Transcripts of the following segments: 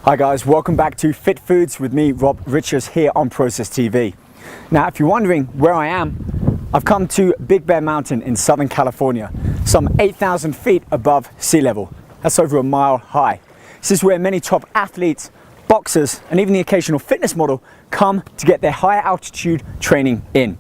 Hi guys, welcome back to Fit Foods with me, Rob Richards, here on Process TV. Now, if you're wondering where I am, I've come to Big Bear Mountain in Southern California, some 8,000 feet above sea level. That's over a mile high. This is where many top athletes, boxers, and even the occasional fitness model come to get their higher altitude training in.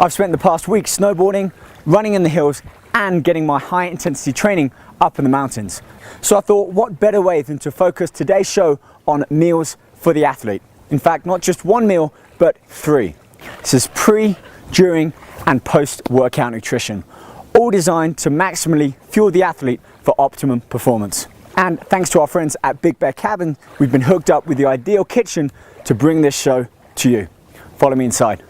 I've spent the past week snowboarding, running in the hills, and getting my high intensity training up in the mountains. So I thought, what better way than to focus today's show on meals for the athlete. In fact, not just one meal, but three. This is pre, during, and post-workout nutrition, all designed to maximally fuel the athlete for optimum performance. And thanks to our friends at Big Bear Cabin, we've been hooked up with the ideal kitchen to bring this show to you. Follow me inside.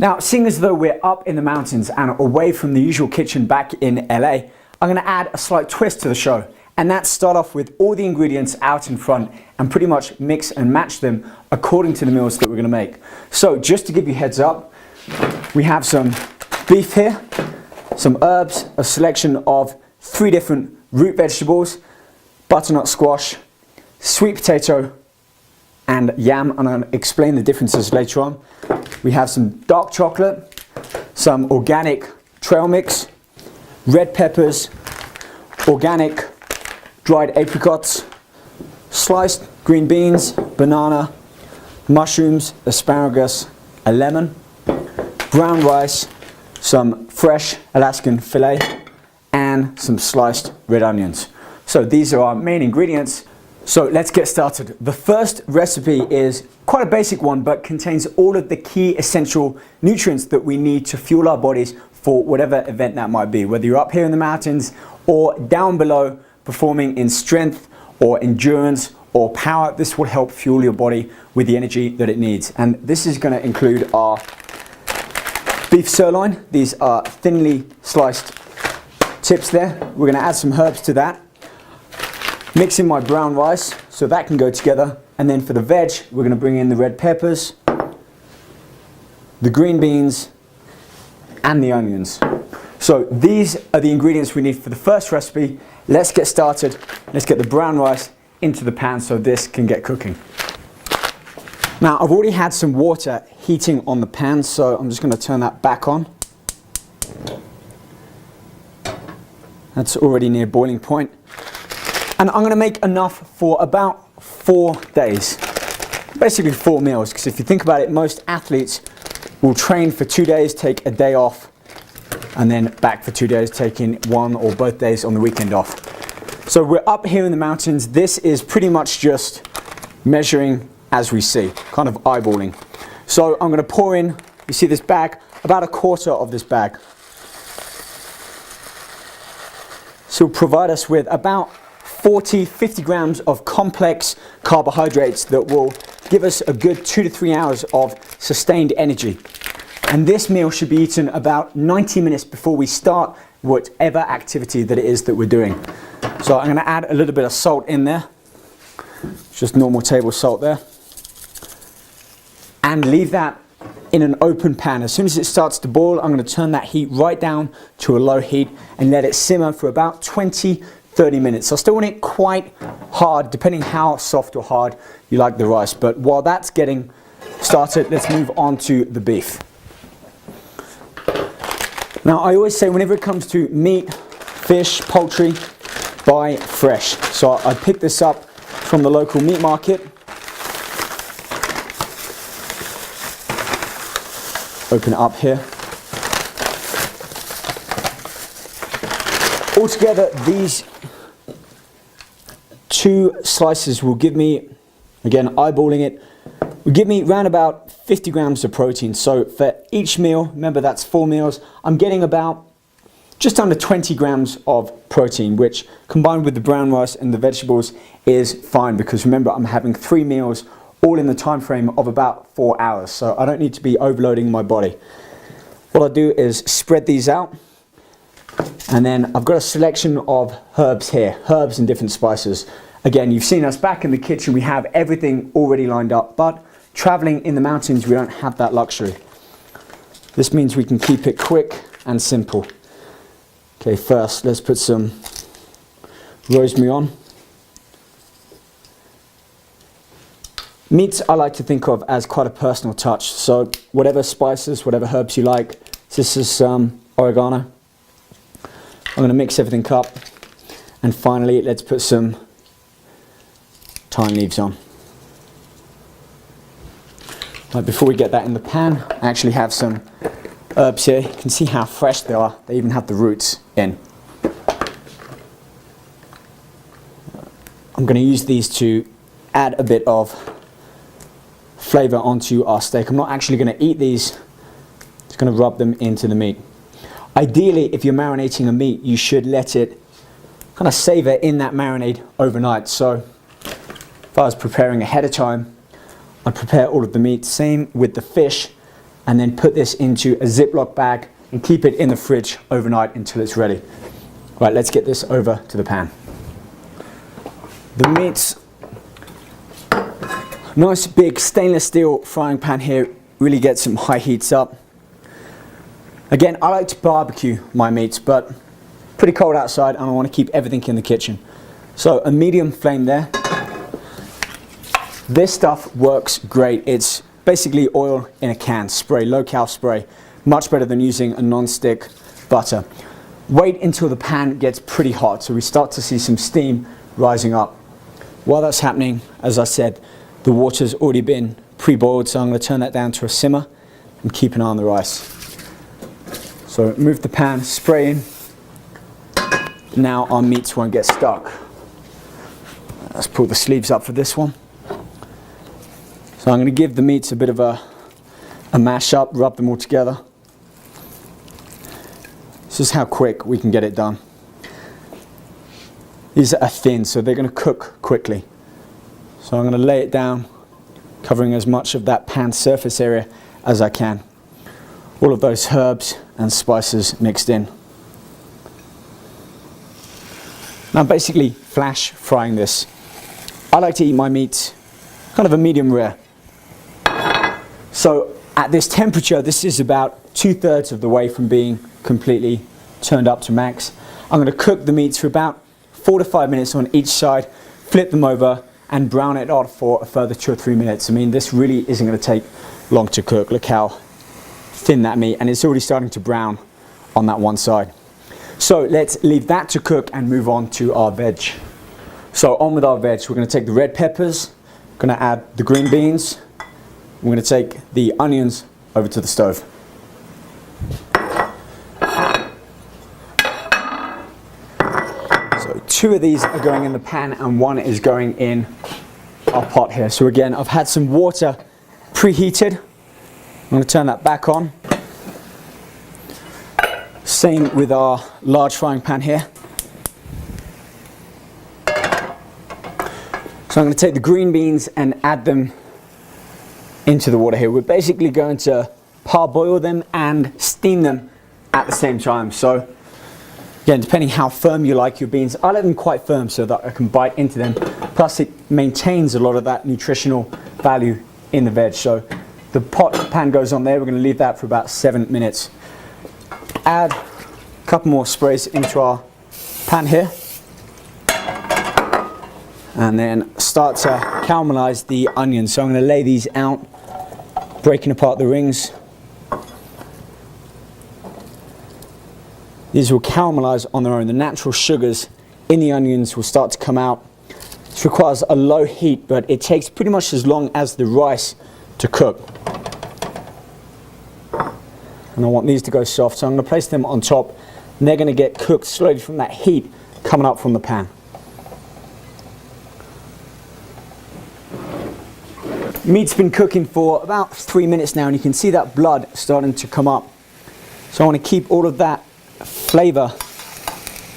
Now, seeing as though we're up in the mountains and away from the usual kitchen back in LA, I'm going to add a slight twist to the show, and that's start off with all the ingredients out in front and pretty much mix and match them according to the meals that we're going to make. So just to give you heads up, we have some beef here, some herbs, a selection of 3 different root vegetables, butternut squash, sweet potato, and yam, and I'll explain the differences later on. We have some dark chocolate, some organic trail mix, red peppers, organic dried apricots, sliced green beans, banana, mushrooms, asparagus, a lemon, brown rice, some fresh Alaskan filet, and some sliced red onions. So these are our main ingredients. So let's get started. The first recipe is quite a basic one, but contains all of the key essential nutrients that we need to fuel our bodies for whatever event that might be, whether you're up here in the mountains or down below performing in strength or endurance or power. This will help fuel your body with the energy that it needs. And this is going to include our beef sirloin. These are thinly sliced tips there. We're going to add some herbs to that. Mix in my brown rice so that can go together, and then for the veg we're going to bring in the red peppers, the green beans, and the onions. So these are the ingredients we need for the first recipe. Let's get started. Let's get the brown rice into the pan so this can get cooking. Now, I've already had some water heating on the pan, so I'm just going to turn that back on. That's already near boiling point. And I'm going to make enough for about 4 days, basically 4 meals, because if you think about it, most athletes will train for 2 days, take a day off, and then back for 2 days, taking 1 or both days on the weekend off. So we're up here in the mountains. This is pretty much just measuring as we see, kind of eyeballing. So I'm going to pour in, you see this bag, about 1/4 of this bag. So it'll provide us with about 40-50 grams of complex carbohydrates that will give us a good 2 to 3 hours of sustained energy. And this meal should be eaten about 90 minutes before we start whatever activity that it is that we're doing. So I'm going to add a little bit of salt in there, just normal table salt there, and leave that in an open pan. As soon as it starts to boil, I'm going to turn that heat right down to a low heat and let it simmer for about 20-30 minutes. I still want it quite hard, depending how soft or hard you like the rice. But while that's getting started, let's move on to the beef. Now, I always say whenever it comes to meat, fish, poultry, buy fresh. So I picked this up from the local meat market. Open it up here. Altogether, these 2 slices will give me, again eyeballing it, will give me around about 50 grams of protein. So for each meal, remember that's 4 meals, I'm getting about just under 20 grams of protein, which combined with the brown rice and the vegetables is fine, because remember I'm having 3 meals all in the time frame of about 4 hours. So I don't need to be overloading my body. What I'll do is spread these out. And then I've got a selection of herbs here, herbs and different spices. Again, you've seen us back in the kitchen, we have everything already lined up, but traveling in the mountains, we don't have that luxury. This means we can keep it quick and simple. Okay, first let's put some rosemary on. Meats I like to think of as quite a personal touch, so whatever spices, whatever herbs you like. This is some oregano. I'm going to mix everything up, and finally let's put some thyme leaves on. Right, before we get that in the pan, I actually have some herbs here. You can see how fresh they are. They even have the roots in. I'm going to use these to add a bit of flavor onto our steak. I'm not actually going to eat these. Just going to rub them into the meat. Ideally, if you're marinating a meat, you should let it kind of savor in that marinade overnight. So if I was preparing ahead of time, I'd prepare all of the meat, same with the fish, and then put this into a Ziploc bag and keep it in the fridge overnight until it's ready. Right, let's get this over to the pan. The meats, nice big stainless steel frying pan here, really gets some high heats up. Again, I like to barbecue my meats, but pretty cold outside and I want to keep everything in the kitchen. So a medium flame there. This stuff works great. It's basically oil in a can, spray, low-cal spray. Much better than using a non-stick butter. Wait until the pan gets pretty hot so we start to see some steam rising up. While that's happening, as I said, the water's already been pre-boiled, so I'm going to turn that down to a simmer and keep an eye on the rice. So move the pan, spray in. Now our meats won't get stuck. Let's pull the sleeves up for this one. So I'm going to give the meats a bit of a mash up, rub them all together. This is how quick we can get it done. These are thin, so they're going to cook quickly. So I'm going to lay it down, covering as much of that pan surface area as I can. All of those herbs and spices mixed in. Now I'm basically flash frying this. I like to eat my meat kind of a medium rare. So at this temperature, this is about 2/3 of the way from being completely turned up to max. I'm going to cook the meats for about 4 to 5 minutes on each side, flip them over and brown it out for a further 2 or 3 minutes. I mean, this really isn't going to take long to cook. Look how thin that meat, and it's already starting to brown on that one side. So let's leave that to cook and move on to our veg. So on with our veg, we're going to take the red peppers, going to add the green beans, we're going to take the onions over to the stove. So 2 of these are going in the pan and 1 is going in our pot here. So again, I've had some water preheated. I'm going to turn that back on. Same with our large frying pan here. So I'm going to take the green beans and add them into the water here. We're basically going to parboil them and steam them at the same time. So again, depending how firm you like your beans, I like them quite firm so that I can bite into them. Plus it maintains a lot of that nutritional value in the veg. So the pan goes on there. We're going to leave that for about 7 minutes. Add a couple more sprays into our pan here. And then start to caramelize the onions. So I'm going to lay these out, breaking apart the rings. These will caramelize on their own. The natural sugars in the onions will start to come out. This requires a low heat, but it takes pretty much as long as the rice to cook. And I want these to go soft, so I'm going to place them on top, and they're going to get cooked slowly from that heat coming up from the pan. Meat's been cooking for about 3 minutes now, and you can see that blood starting to come up. So I want to keep all of that flavor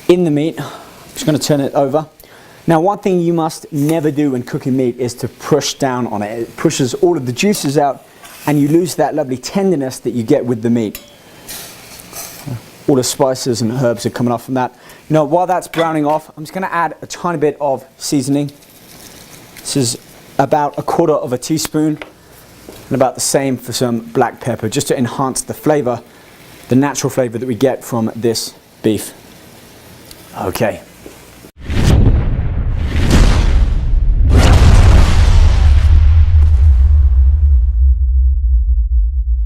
in the meat. I'm just going to turn it over. Now, one thing you must never do when cooking meat is to push down on it. It pushes all of the juices out and you lose that lovely tenderness that you get with the meat. All the spices and herbs are coming off from that. You know, while that's browning off, I'm just going to add a tiny bit of seasoning. This is about 1/4 teaspoon. And about the same for some black pepper, just to enhance the flavor, the natural flavor that we get from this beef. Okay,